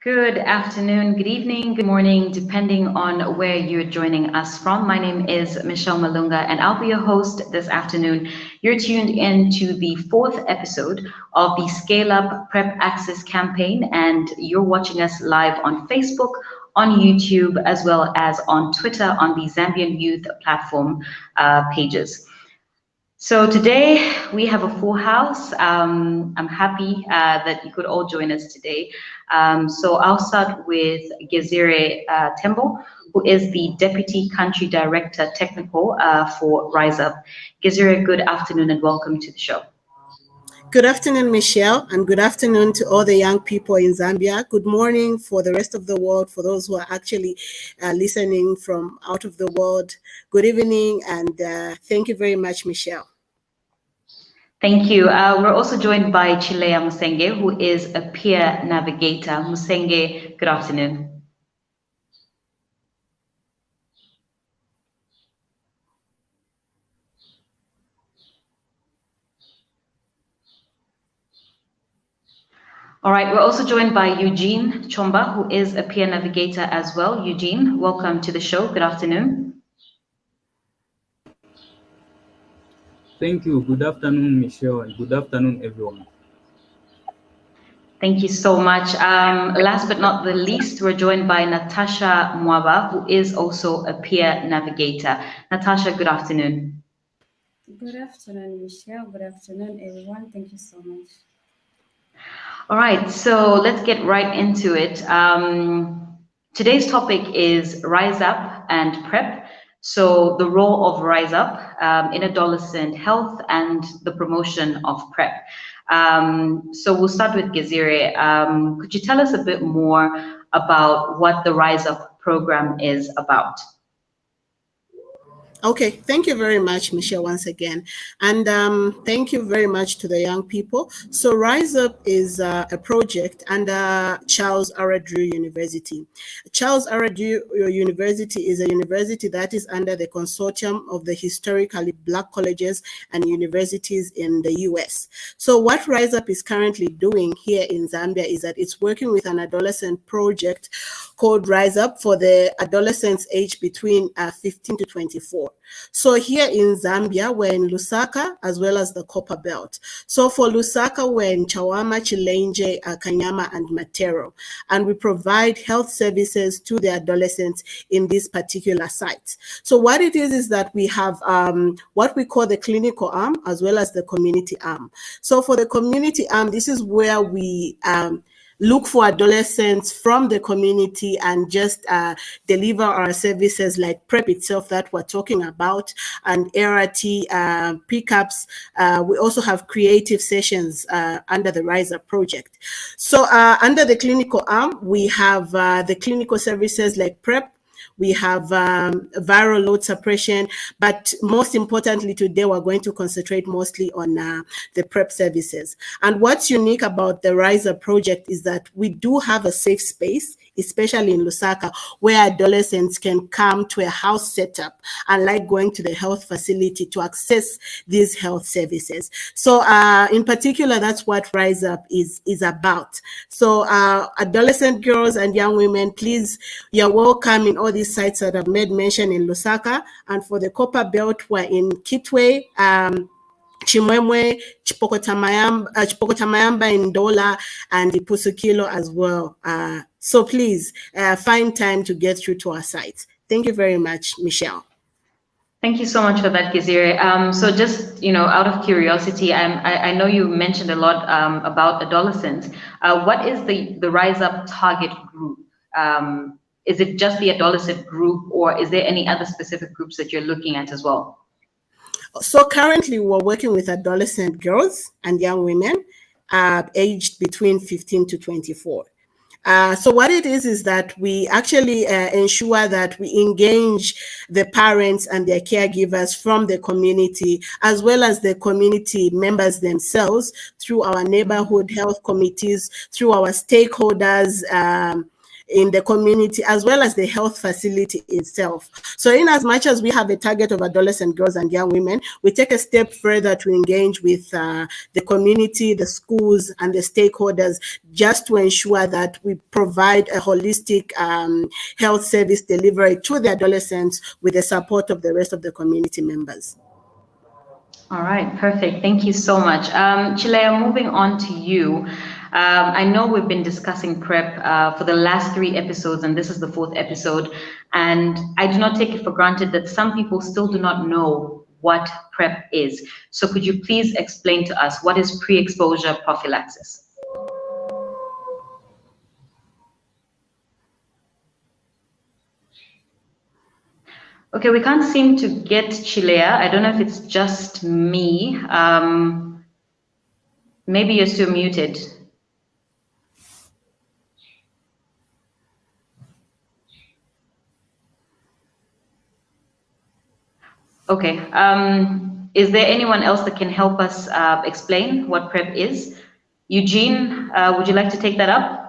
Good afternoon, good evening, good morning, depending on where you're joining us from. My name is Michelle Malunga, and I'll be your host this afternoon. You're tuned in to the 4th episode of the Scale Up PrEP Access campaign, and you're watching us live on Facebook, on YouTube, as well as on Twitter on the Zambian Youth Platform pages. So today we have a full house. I'm happy that you could all join us today. So I'll start with Gezire Tembo, who is the Deputy Country Director Technical for Rise Up. Gezire, good afternoon and welcome to the show. Good afternoon, Michelle, and good afternoon to all the young people in Zambia. Good morning for the rest of the world, for those who are actually listening from out of the world. Good evening, and thank you very much, Michelle. Thank you. We're also joined by Chilea Musenge, who is a peer navigator. Musenge, good afternoon. All right, we're also joined by Eugene Chomba, who is a peer navigator as well. Eugene, welcome to the show. Good afternoon. Thank you. Good afternoon, Michelle, and good afternoon, everyone. Thank you so much. Last but not the least, we're joined by Natasha Mwaba, who is also a peer navigator. Natasha, good afternoon. Good afternoon, Michelle. Good afternoon, everyone. Thank you so much. All right, so let's get right into it. Today's topic is Rise Up and PrEP. So the role of Rise Up in adolescent health and the promotion of PrEP. So we'll start with Gezire. Could you tell us a bit more about what the Rise Up program is about? Okay, thank you very much, Michelle, once again. And thank you very much to the young people. So Rise Up is a project under Charles Aradru University. Charles Aradru University is a university that is under the consortium of the historically Black colleges and universities in the US. So what Rise Up is currently doing here in Zambia is that it's working with an adolescent project called Rise Up for the adolescents aged between 15 to 24. So here in Zambia, we're in Lusaka as well as the Copper Belt. So for Lusaka, we're in Chawama, Chilenje, Kanyama, and Matero. And we provide health services to the adolescents in these particular sites. So what it is that we have what we call the clinical arm as well as the community arm. So for the community arm, this is where we look for adolescents from the community and just deliver our services like PrEP itself that we're talking about, and ART pickups. We also have creative sessions under the Rise Up project. So under the clinical arm, we have the clinical services like PrEP. We have viral load suppression, but most importantly today, we're going to concentrate mostly on the PrEP services. And what's unique about the Rise Up project is that we do have a safe space, especially in Lusaka, where adolescents can come to a house setup, unlike going to the health facility to access these health services. So in particular, that's what Rise Up is about. So adolescent girls and young women, please, you're welcome in all these sites that I've made mention in Lusaka, and for the Copper Belt, we're in Kitwe, Chimwemwe, Chipokotamayamba in Dola, and Ipusukilo as well. So please find time to get through to our sites. Thank you very much, Michelle. Thank you so much for that, Gizire. So just, out of curiosity, I know you mentioned a lot about adolescents. What is the Rise Up target group? Is it just the adolescent group, or is there any other specific groups that you're looking at as well? So currently we're working with adolescent girls and young women aged between 15 to 24. So what it is that we actually ensure that we engage the parents and their caregivers from the community, as well as the community members themselves, through our neighborhood health committees, through our stakeholders in the community, as well as the health facility itself. So in as much as we have a target of adolescent girls and young women, we take a step further to engage with the community, the schools, and the stakeholders, just to ensure that we provide a holistic health service delivery to the adolescents with the support of the rest of the community members. All right, perfect. Thank you so much. Chilea, moving on to you. I know we've been discussing PrEP for the last 3 episodes, and this is the 4th episode. And I do not take it for granted that some people still do not know what PrEP is. So could you please explain to us what is pre-exposure prophylaxis? Okay, we can't seem to get Chilea. I don't know if it's just me. Maybe you're still muted. Okay, is there anyone else that can help us explain what PrEP is? Eugene, would you like to take that up?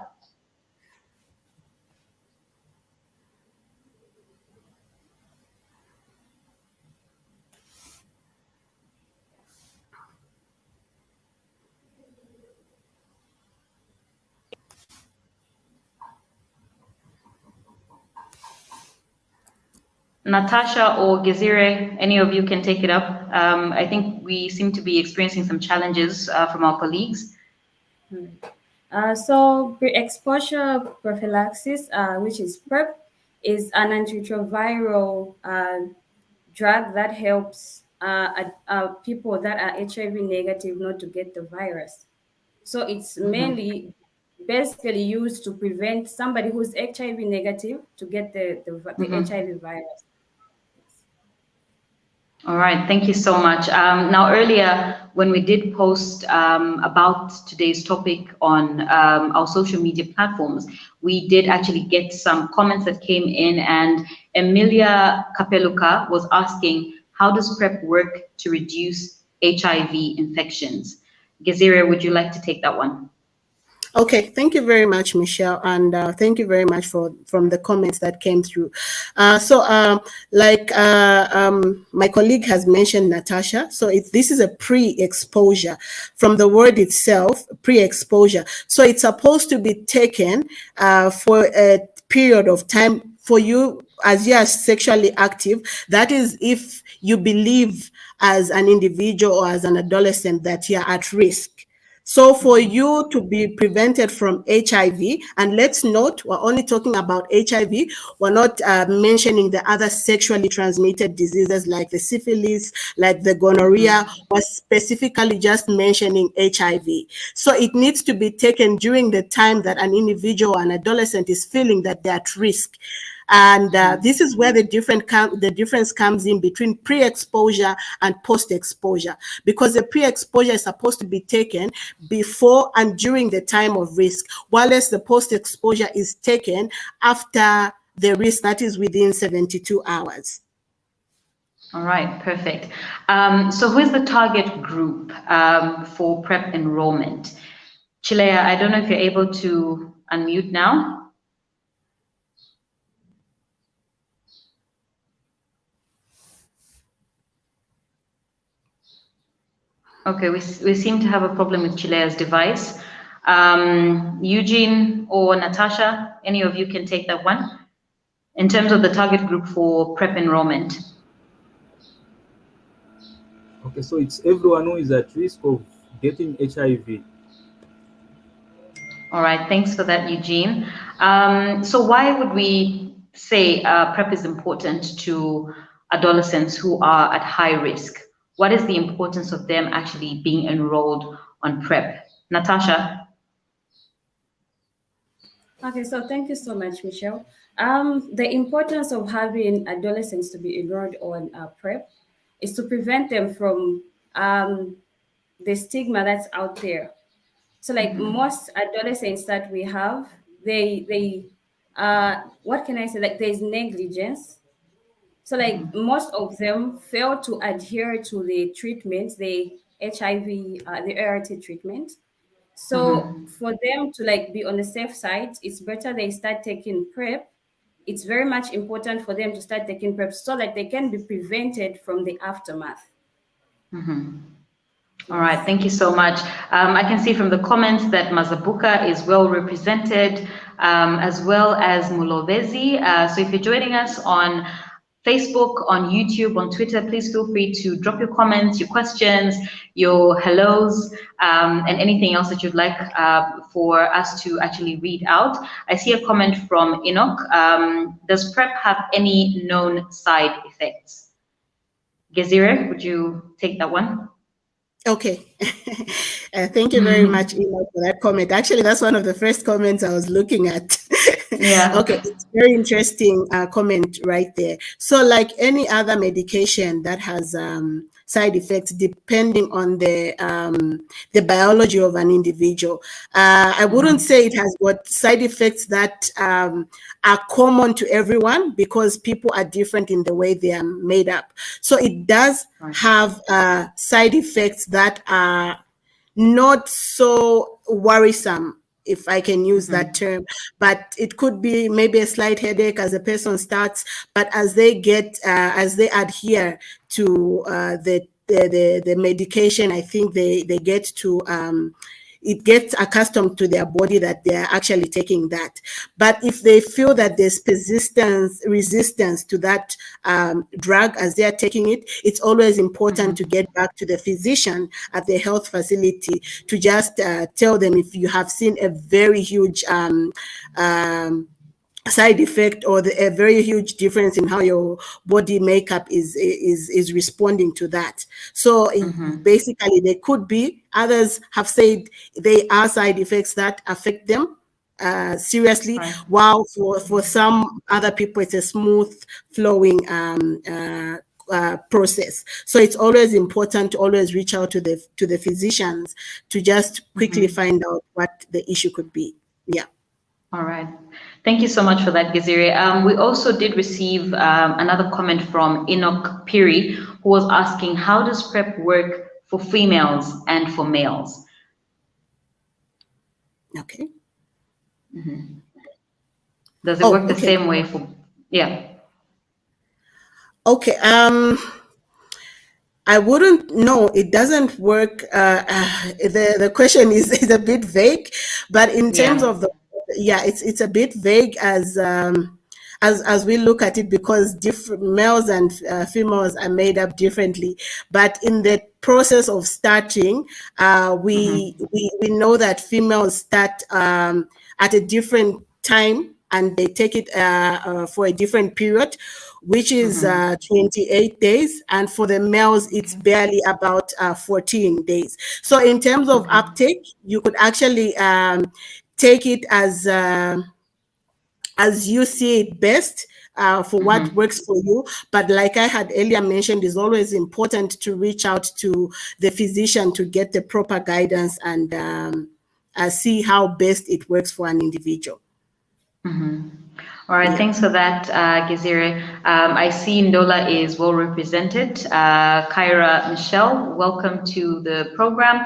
Natasha or Gizire, any of you can take it up. I think we seem to be experiencing some challenges from our colleagues. So pre-exposure prophylaxis, which is PrEP, is an antiretroviral drug that helps people that are HIV negative not to get the virus. So it's mainly basically used to prevent somebody who's HIV negative to get the HIV virus. All right, thank you so much. Now, earlier, when we did post about today's topic on our social media platforms, we did actually get some comments that came in, and Emilia Kapeluka was asking, how does PrEP work to reduce HIV infections? Gizire, would you like to take that one? Okay, thank you very much, Michelle, and thank you very much from the comments that came through. My colleague has mentioned, Natasha, so this is a pre-exposure. From the word itself, pre-exposure. So it's supposed to be taken for a period of time for you as you are sexually active. That is, if you believe as an individual or as an adolescent that you are at risk. So for you to be prevented from HIV, and let's note, we're only talking about HIV, we're not mentioning the other sexually transmitted diseases like the syphilis, like the gonorrhea, we're specifically just mentioning HIV. So it needs to be taken during the time that an individual, an adolescent, is feeling that they're at risk. And this is where the difference comes in between pre-exposure and post-exposure, because the pre-exposure is supposed to be taken before and during the time of risk, whilst the post-exposure is taken after the risk, that is within 72 hours. All right, perfect. So who is the target group for PrEP enrollment? Chilea, I don't know if you're able to unmute now. Okay, we seem to have a problem with Chilea's device. Eugene or Natasha, any of you can take that one? in terms of the target group for PrEP enrollment? Okay, so it's everyone who is at risk of getting HIV. All right, thanks for that, Eugene. So why would we say PrEP is important to adolescents who are at high risk? What is the importance of them actually being enrolled on PrEP? Natasha? Okay, so thank you so much, Michelle. The importance of having adolescents to be enrolled on PrEP is to prevent them from the stigma that's out there. So, like most adolescents that we have, they what can I say? Like there's negligence. So, like most of them fail to adhere to the treatment, the HIV, the ART treatment. So for them to like be on the safe side, it's better they start taking PrEP. It's very much important for them to start taking PrEP so that they can be prevented from the aftermath. All right, thank you so much. I can see from the comments that Mazabuka is well represented, as well as Mulovezi. So if you're joining us on Facebook, on YouTube, on Twitter, please feel free to drop your comments, your questions, your hellos, and anything else that you'd like for us to actually read out. I see a comment from Enoch. Does PrEP have any known side effects? Gezire, would you take that one? Okay. Thank you very much, Enoch, for that comment. Actually, that's one of the first comments I was looking at. Yeah. Okay, it's very interesting comment right there. So like any other medication that has side effects depending on the biology of an individual, I wouldn't say it has got side effects that are common to everyone because people are different in the way they are made up. So it does have side effects that are not so worrisome, if I can use that term, but it could be maybe a slight headache as a person starts, but as they adhere to the medication, I think they get to it gets accustomed to their body that they're actually taking that. But if they feel that there's resistance to that drug as they're taking it, it's always important to get back to the physician at the health facility to just tell them if you have seen a very huge side effect or a very huge difference in how your body makeup is responding to that. So basically they could be, others have said they are side effects that affect them seriously, while for some other people it's a smooth flowing process. So it's always important to always reach out to the physicians to just quickly find out what the issue could be. Yeah. All right. Thank you so much for that, Gezire. We also did receive another comment from Enoch Piri, who was asking, how does PrEP work for females and for males? Okay. Does it work the same way for, yeah. Okay. I wouldn't know. It doesn't work. The question is a bit vague, but in terms of it's a bit vague as we look at it, because different males and females are made up differently. But in the process of starting, we know that females start at a different time and they take it for a different period, which is 28 days. And for the males, it's barely about 14 days. So in terms of uptake, you could actually take it as you see it best for what works for you. But like I had earlier mentioned, it's always important to reach out to the physician to get the proper guidance and see how best it works for an individual. All right, thanks for that, Gezire. I see Ndola is well represented. Kyra Michelle, welcome to the program.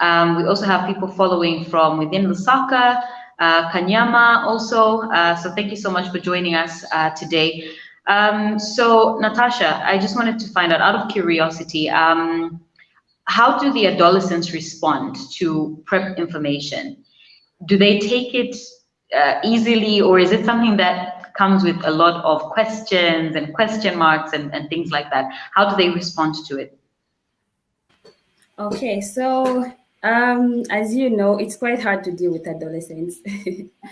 We also have people following from within Lusaka, Kanyama also. So thank you so much for joining us today. So Natasha, I just wanted to find out of curiosity, how do the adolescents respond to PrEP information? Do they take it easily, or is it something that comes with a lot of questions and question marks and things like that. How do they respond to it? Okay, so as you know, it's quite hard to deal with adolescents.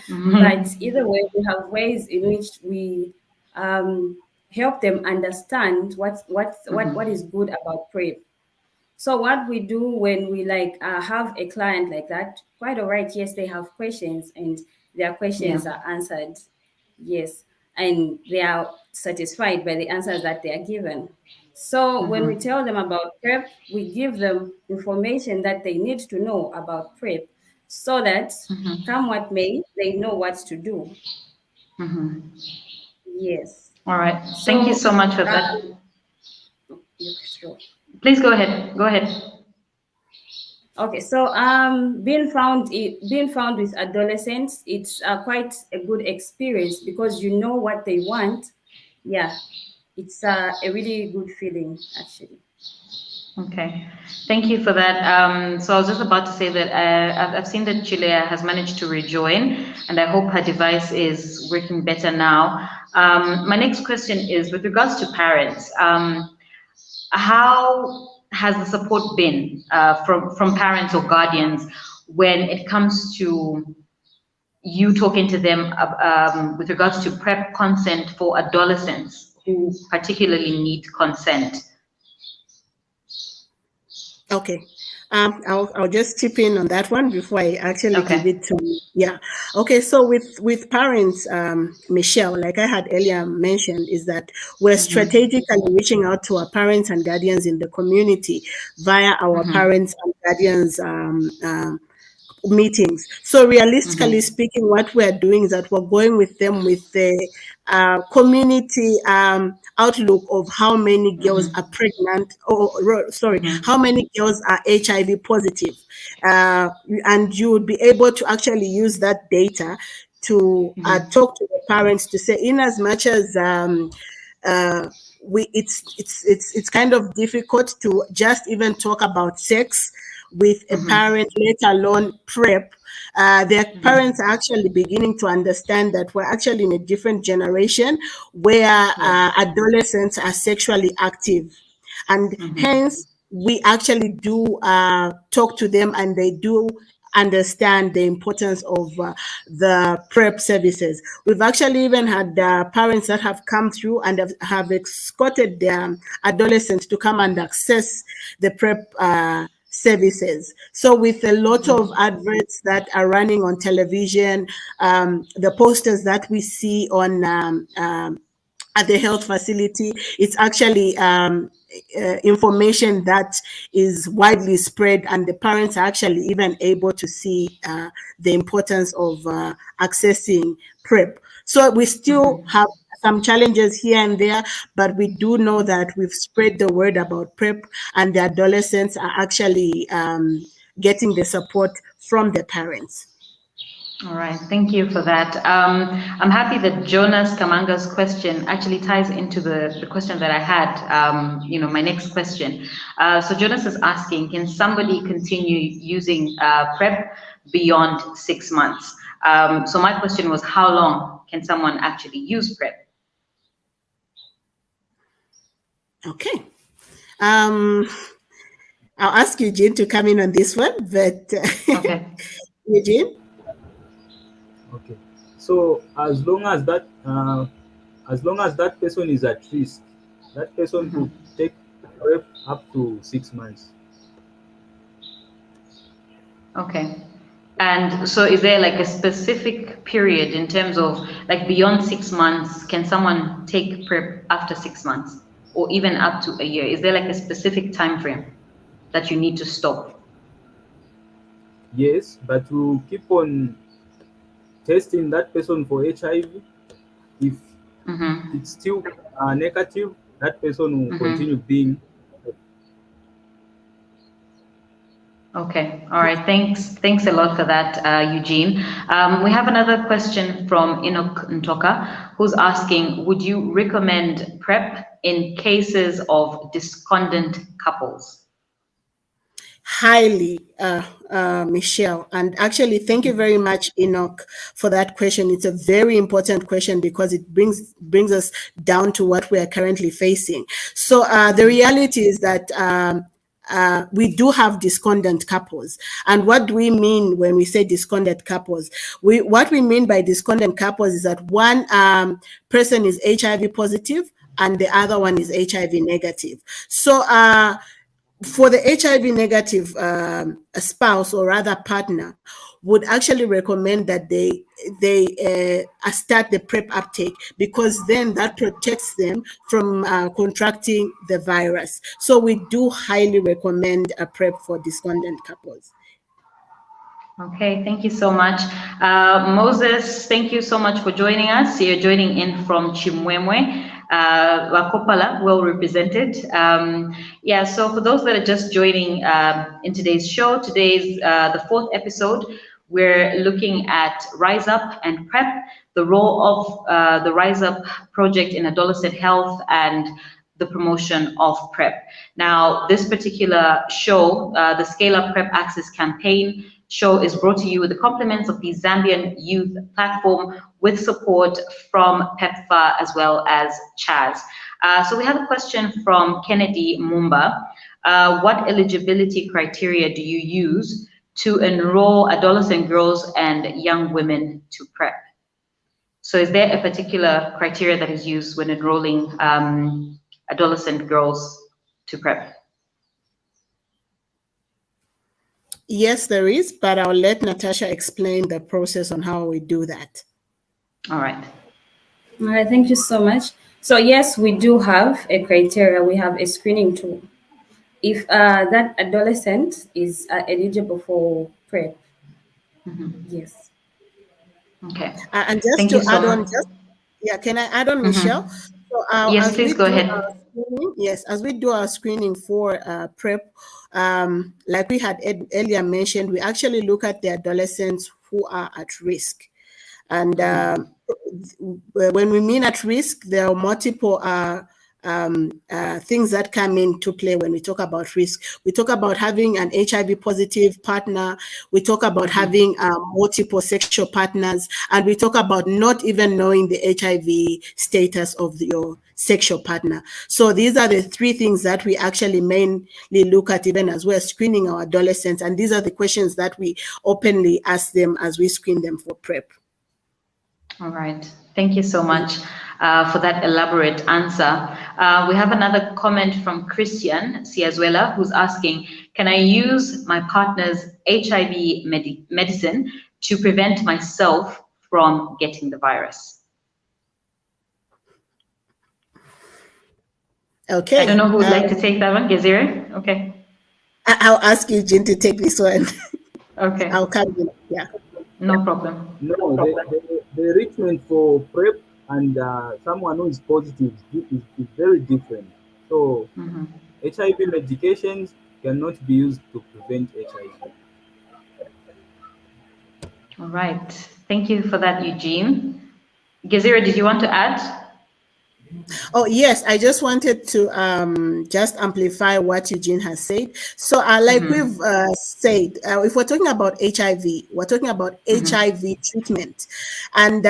But either way, we have ways in which we help them understand what is good about PrEP. So what we do when we have a client like that, quite all right, yes, they have questions and their Yeah. questions are answered, yes, and they are satisfied by the answers that they are given. So when we tell them about PrEP, we give them information that they need to know about PrEP so that come what may, they know what to do. Yes. All right. Thank you So so much for that. sure. Please go ahead. Go ahead. Okay, so being found with adolescents, it's quite a good experience because you know what they want. Yeah, it's a really good feeling actually. Okay, thank you for that. So I was just about to say that I've seen that Chilea has managed to rejoin, and I hope her device is working better now. My next question is with regards to parents. How has the support been from parents or guardians when it comes to you talking to them with regards to PrEP consent for adolescents who particularly need consent? Okay. I'll just chip in on that one before I actually give Okay. it to, yeah. Okay, so with parents, Michelle, like I had earlier mentioned, is that we're strategically reaching out to our parents and guardians in the community via our parents and guardians meetings. So realistically speaking, what we're doing is that we're going with them with the community outlook of how many girls are pregnant, sorry, how many girls are HIV positive. And you would be able to actually use that data to talk to the parents to say, in as much as uh, it's kind of difficult to just even talk about sex with a parent, let alone PrEP. Their parents are actually beginning to understand that we're actually in a different generation where adolescents are sexually active, and hence we actually do talk to them, and they do understand the importance of the PrEP services. We've actually even had parents that have come through and have escorted their adolescents to come and access the PrEP services. So with a lot of adverts that are running on television, the posters that we see on at the health facility, it's actually information that is widely spread, and the parents are actually even able to see the importance of accessing PrEP. So we still have some challenges here and there, but we do know that we've spread the word about PrEP, and the adolescents are actually getting the support from the parents. All right, thank you for that. I'm happy that Jonas Kamanga's question actually ties into the question that I had, my next question. So Jonas is asking, can somebody continue using PrEP beyond 6 months? So my question was, how long can someone actually use PrEP? Okay. I'll ask Eugene to come in on this one, but Okay. Eugene? Okay. So as long as that person is at risk, that person could take PrEP up to 6 months. Okay. And so is there like a specific period in terms of like beyond 6 months, can someone take PrEP after 6 months or even up to a year? Is there like a specific time frame that you need to stop? Yes, but we'll keep on testing that person for HIV. If it's still negative, that person will continue being. Okay, all right, thanks a lot for that, Eugene. We have another question from Enoch Ntoka, who's asking, would you recommend PrEP in cases of discordant couples? highly, Michelle. And actually, thank you very much, Enoch, for that question. It's a very important question because it brings us down to what we are currently facing. So the reality is that we do have discordant couples. And what do we mean when we say discordant couples? What we mean by discordant couples is that one person is HIV positive and the other one is HIV negative. So for the HIV negative spouse or rather partner, would actually recommend that they start the PrEP uptake, because then that protects them from contracting the virus. So we do highly recommend a PrEP for discordant couples. Okay, thank you so much. Moses, thank you so much for joining us. You're joining in from Chimwemwe. Wakopala, well represented. Yeah, so for those that are just joining in today's show, today's the 4th episode, we're looking at Rise Up and PrEP, the role of the Rise Up project in adolescent health and the promotion of PrEP. Now, this particular show, the Scale Up PrEP Access campaign show, is brought to you with the compliments of the Zambian Youth Platform with support from PEPFAR as well as CHAZ. So we have a question from Kennedy Mumba. What eligibility criteria do you use to enroll adolescent girls and young women to PrEP? So is there a particular criteria that is used when enrolling adolescent girls to PrEP? Yes, there is, but I'll let Natasha explain the process on how we do that. All right. All right, thank you so much. So yes, we do have a criteria. We have a screening tool. If that adolescent is eligible for PrEP, yes. Okay. And just Thank to you so add on, much. can I add on, Michelle? So, yes, please go ahead. As we do our screening for PrEP, like we had earlier mentioned, we actually look at the adolescents who are at risk. And when we mean at risk, there are multiple things that come into play when we talk about risk. We talk about having an HIV positive partner. We talk about having multiple sexual partners, and we talk about not even knowing the HIV status of your sexual partner. So these are the 3 things that we actually mainly look at even as we're screening our adolescents. And these are the questions that we openly ask them as we screen them for PrEP. All right. Thank you so much for that elaborate answer. We have another comment from Christian Ciazuela, who's asking, can I use my partner's HIV medicine to prevent myself from getting the virus? Okay. I don't know who would like to take that one. Gezira? Okay. I'll ask you, Jean, to take this one. Okay. I'll come in. Yeah. No problem. No, the enrichment for PrEP and someone who is positive is very different. So HIV medications cannot be used to prevent HIV. All right. Thank you for that, Eugene. Gezira, did you want to add? Oh, yes, I just wanted to just amplify what Eugene has said. So like we've said, if we're talking about HIV, we're talking about HIV treatment. And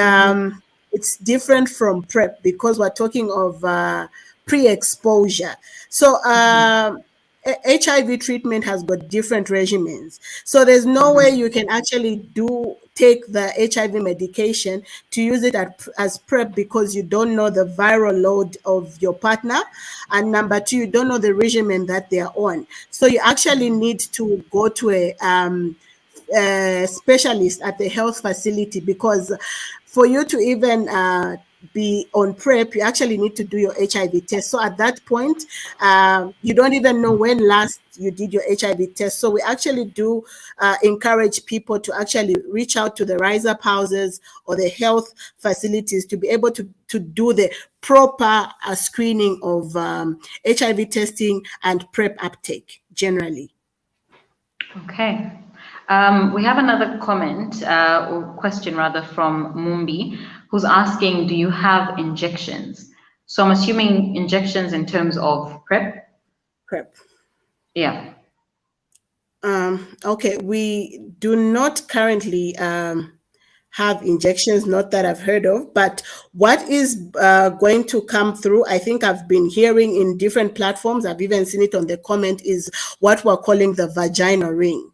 it's different from PrEP because we're talking of pre-exposure. So HIV treatment has got different regimens. So there's no way you can actually take the HIV medication to use it as PrEP because you don't know the viral load of your partner. And number 2, you don't know the regimen that they're on. So you actually need to go to a specialist at the health facility, because for you to even be on PrEP, you actually need to do your HIV test. So at that point, you don't even know when last you did your HIV test. So we actually do encourage people to actually reach out to the Rise Up houses or the health facilities to be able to do the proper screening of HIV testing and PrEP uptake generally. Okay. We have another comment or question rather from Mumbi, who's asking, do you have injections? So I'm assuming injections in terms of PrEP? PrEP. Yeah. Okay, we do not currently have injections, not that I've heard of, but what is going to come through, I think I've been hearing in different platforms, I've even seen it on the comment, is what we're calling the vagina ring.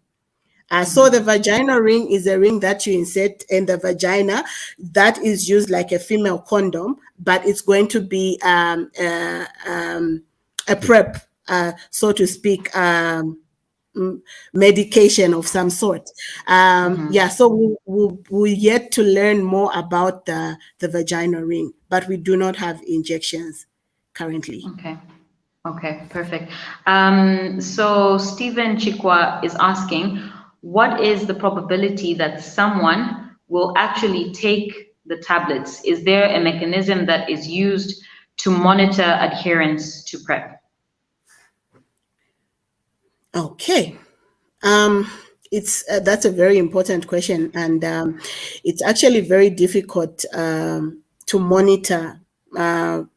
So the vagina ring is a ring that you insert in the vagina that is used like a female condom, but it's going to be a PrEP, so to speak, medication of some sort. Yeah, so we yet to learn more about the vagina ring, but we do not have injections currently. Okay. Okay, perfect. So Stephen Chikwa is asking, what is the probability that someone will actually take the tablets? Is there a mechanism that is used to monitor adherence to PrEP? Okay. It's that's a very important question, and it's actually very difficult to monitor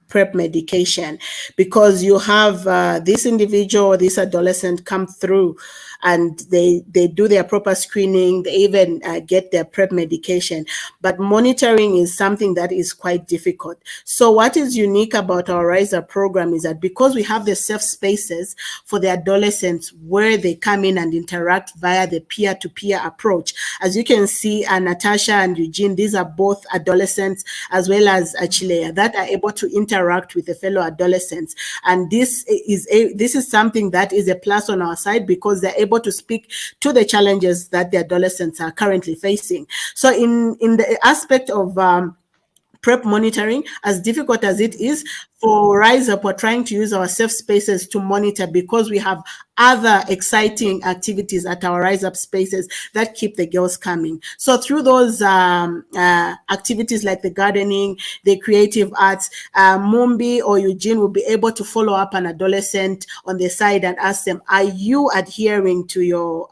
PrEP medication, because you have this individual or this adolescent come through and they do their proper screening, they even get their PrEP medication, but monitoring is something that is quite difficult. So what is unique about our RISER program is that because we have the safe spaces for the adolescents where they come in and interact via the peer-to-peer approach. As you can see, Natasha and Eugene, these are both adolescents, as well as Achillea, that are able to interact with the fellow adolescents. And this is something that is a plus on our side, because they're able to speak to the challenges that the adolescents are currently facing. So in the aspect of PrEP monitoring, as difficult as it is, for Rise Up, we're trying to use our safe spaces to monitor, because we have other exciting activities at our Rise Up spaces that keep the girls coming. So through those activities like the gardening, the creative arts, Mumbi or Eugene will be able to follow up an adolescent on the side and ask them, are you adhering to your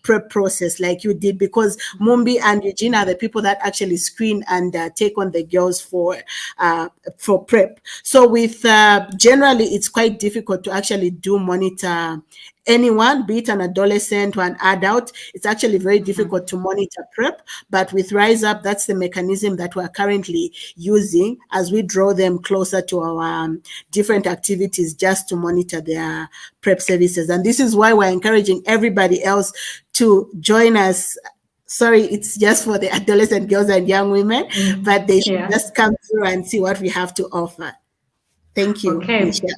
PrEP process like you did? Because Mumbi and Eugene are the people that actually screen and take on the girls for PrEP. So with generally, it's quite difficult to actually do monitor anyone, be it an adolescent or an adult. It's actually very difficult to monitor PrEP, but with Rise Up, that's the mechanism that we're currently using as we draw them closer to our different activities, just to monitor their PrEP services. And this is why we're encouraging everybody else to join us. Sorry, it's just for the adolescent girls and young women, but they should just come through and see what we have to offer. Thank you, Okay, Michelle.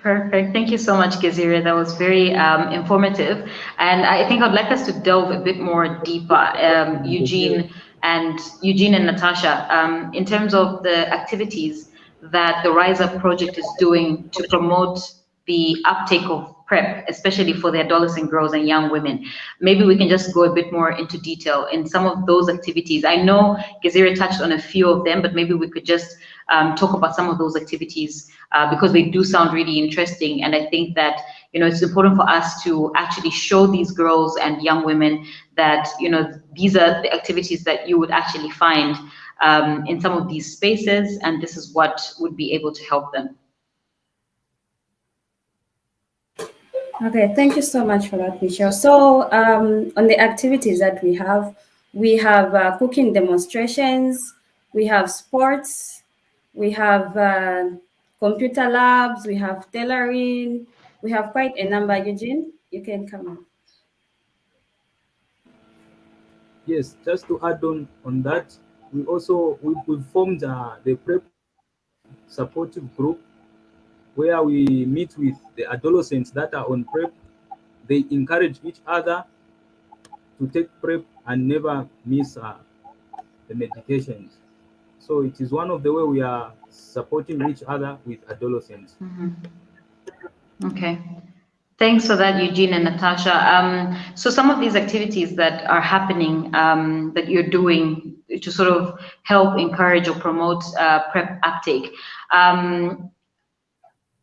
perfect. Thank you so much, Gezira. That was very informative. And I think I'd like us to delve a bit more deeper, Eugene and Natasha, in terms of the activities that the Rise Up project is doing to promote the uptake of PrEP, especially for the adolescent girls and young women. Maybe we can just go a bit more into detail in some of those activities. I know Gezira touched on a few of them, but maybe we could just talk about some of those activities because they do sound really interesting. And I think that, it's important for us to actually show these girls and young women that, these are the activities that you would actually find in some of these spaces, and this is what would be able to help them. Okay, thank you so much for that, Michelle. So on the activities that we have cooking demonstrations, we have sports, we have computer labs, we have tailoring, we have quite a number. Eugene, you can come on. Yes, just to add on that, we formed the PrEP supportive group, where we meet with the adolescents that are on PrEP. They encourage each other to take PrEP and never miss the medications. So it is one of the way we are supporting each other with adolescents. Okay. Thanks for that, Eugene and Natasha. So some of these activities that are happening, that you're doing to sort of help encourage or promote PrEP uptake,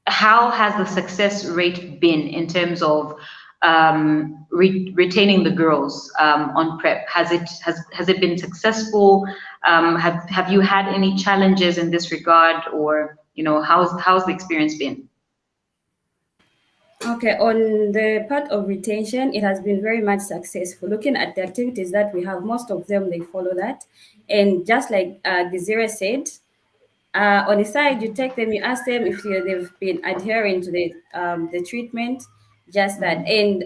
how has the success rate been in terms of retaining the girls on PrEP? Has it been successful? Have you had any challenges in this regard, or how's the experience been? Okay, on the part of retention, it has been very much successful. Looking at the activities that we have, most of them they follow that. And just like Gizira said, on the side, you take them, you ask them if they've been adhering to the treatment, just that. And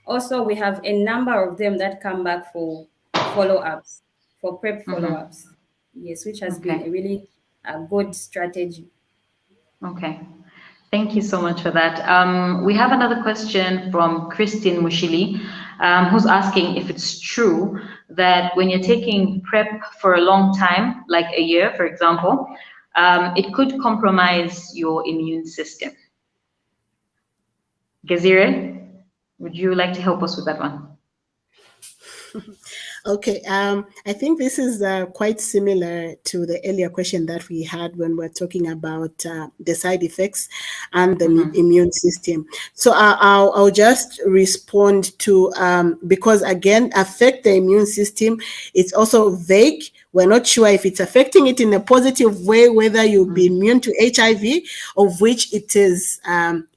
also, we have a number of them that come back for follow-ups, for PrEP follow-ups. Yes, which has been Okay. a really good strategy. Okay. Thank you so much for that. We have another question from Christine Mushili, who's asking if it's true that when you're taking PrEP for a long time, like a year, for example, it could compromise your immune system. Gazire, would you like to help us with that one? Okay, I think this is quite similar to the earlier question that we had when we're talking about the side effects and the immune system. So I'll just respond to, because again, affect the immune system, it's also vague. We're not sure if it's affecting it in a positive way, whether you'll be immune to HIV, of which it is,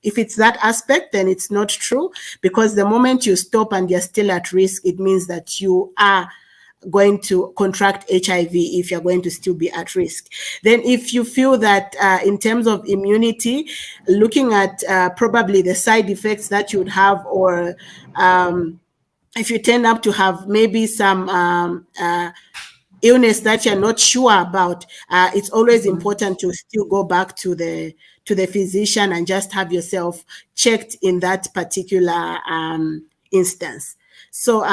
if it's that aspect, then it's not true, because the moment you stop and you're still at risk, it means that you are going to contract HIV if you're going to still be at risk. Then if you feel that in terms of immunity, looking at probably the side effects that you would have, or if you tend up to have maybe some illness that you're not sure about, it's always important to still go back to the physician and just have yourself checked in that particular instance. So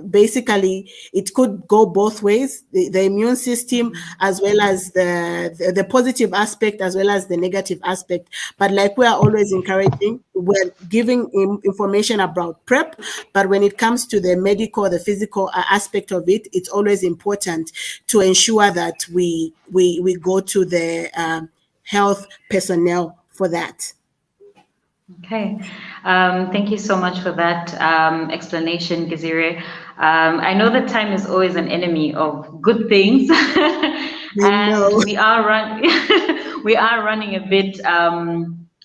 basically, it could go both ways, the immune system, as well as the positive aspect, as well as the negative aspect. But like we are always encouraging, we're giving information about PrEP, but when it comes to the medical, the physical aspect of it, it's always important to ensure that we go to the health personnel for that. Okay, thank you so much for that explanation, Gazire. I know that time is always an enemy of good things, and we are we are running a bit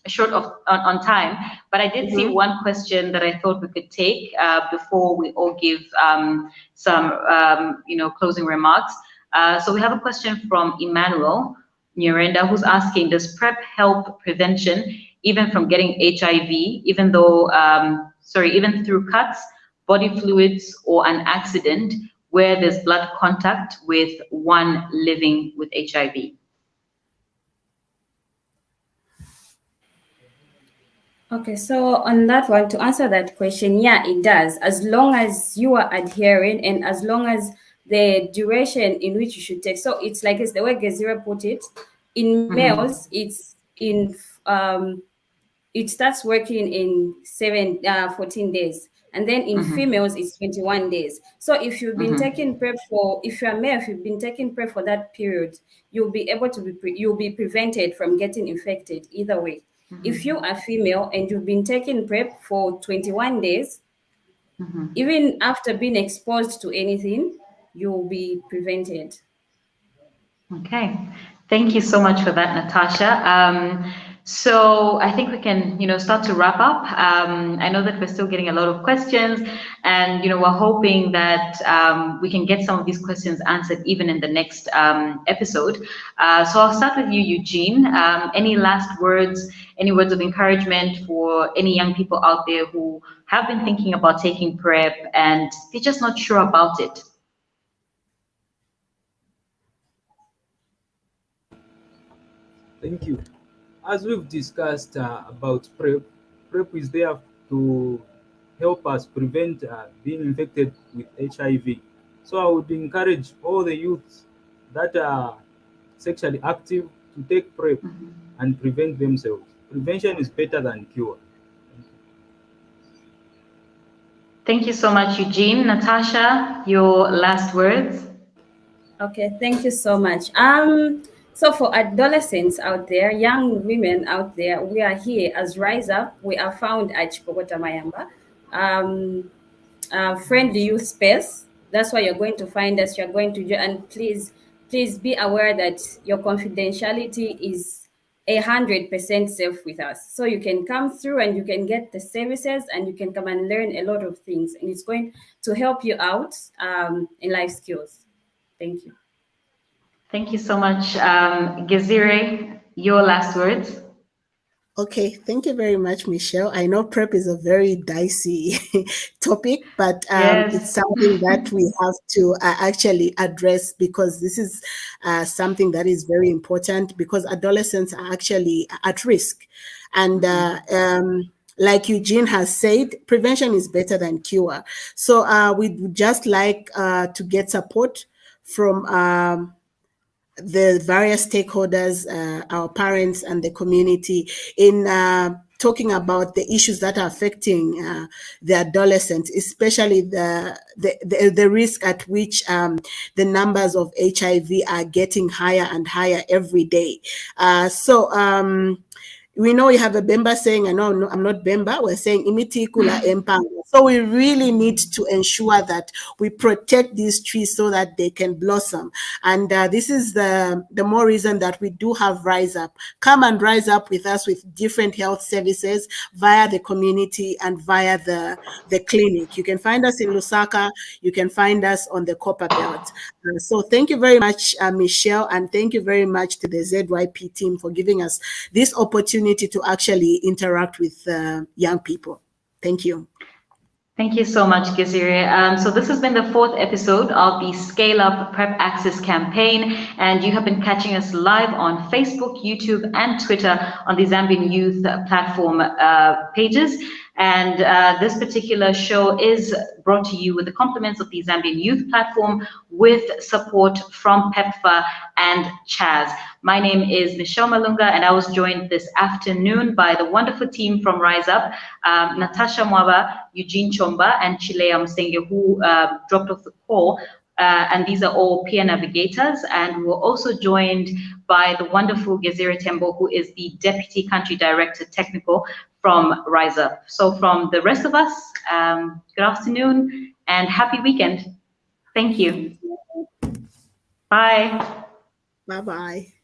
short of on time. But I did see one question that I thought we could take before we all give some closing remarks. So we have a question from Emmanuel Nurenda, who's asking, does PrEP help prevention even from getting HIV, even through cuts, body fluids, or an accident where there's blood contact with one living with HIV? Okay, so on that one, to answer that question, yeah, it does. As long as you are adhering and as long as the duration in which you should take. So it's like it's the way Gezira put it. In males, it's in it starts working in 14 days. And then in females, it's 21 days. So if you've been taking PrEP if you're male, if you've been taking PrEP for that period, you'll be able to you'll be prevented from getting infected either way. If you are female and you've been taking PrEP for 21 days, even after being exposed to anything, you'll be prevented. Okay, thank you so much for that, Natasha. So I think we can, start to wrap up. I know that we're still getting a lot of questions, and we're hoping that we can get some of these questions answered even in the next episode. So I'll start with you, Eugene. Any last words? Any words of encouragement for any young people out there who have been thinking about taking PrEP and they're just not sure about it? Thank you. As we've discussed about PrEP, PrEP is there to help us prevent being infected with HIV. So I would encourage all the youths that are sexually active to take PrEP and prevent themselves. Prevention is better than cure. Thank you so much, Eugene. Natasha, your last words. Okay, thank you so much. So for adolescents out there, young women out there, we are here as Rise Up. We are found at Chipokota Mayamba, friendly youth space. That's why you're going to find us. You're going to, and please be aware that your confidentiality is 100% safe with us. So you can come through and you can get the services and you can come and learn a lot of things, and it's going to help you out in life skills. Thank you. Thank you so much. Gezire, your last words. Okay, thank you very much, Michelle. I know PrEP is a very dicey topic, but Yes. it's something that we have to actually address, because this is something that is very important, because adolescents are actually at risk. And like Eugene has said, prevention is better than cure. So we'd just like to get support from the various stakeholders, our parents and the community, in talking about the issues that are affecting the adolescents, especially the risk at which the numbers of HIV are getting higher and higher every day. We know you have a Bemba saying, I know I'm not Bemba, we're saying imitikula empanga. So we really need to ensure that we protect these trees so that they can blossom. And this is the more reason that we do have Rise Up. Come and rise up with us with different health services via the community and via the clinic. You can find us in Lusaka, you can find us on the Copper Belt. So thank you very much, Michelle, and thank you very much to the ZYP team for giving us this opportunity to actually interact with young people. Thank you. Thank you so much, Gezire. So this has been the 4th episode of the Scale Up PrEP Access campaign, and you have been catching us live on Facebook, YouTube, and Twitter on the Zambian Youth platform pages. And this particular show is brought to you with the compliments of the Zambian Youth platform, with support from PEPFAR and Chaz. My name is Michelle Malunga, and I was joined this afternoon by the wonderful team from Rise Up, Natasha Mwaba, Eugene Chomba, and Chilea Msenge, who dropped off the call. And these are all peer navigators. And we were also joined by the wonderful Gezire Tembo, who is the Deputy Country Director Technical from Rise Up. So from the rest of us, good afternoon and happy weekend. Thank you. Bye. Bye-bye.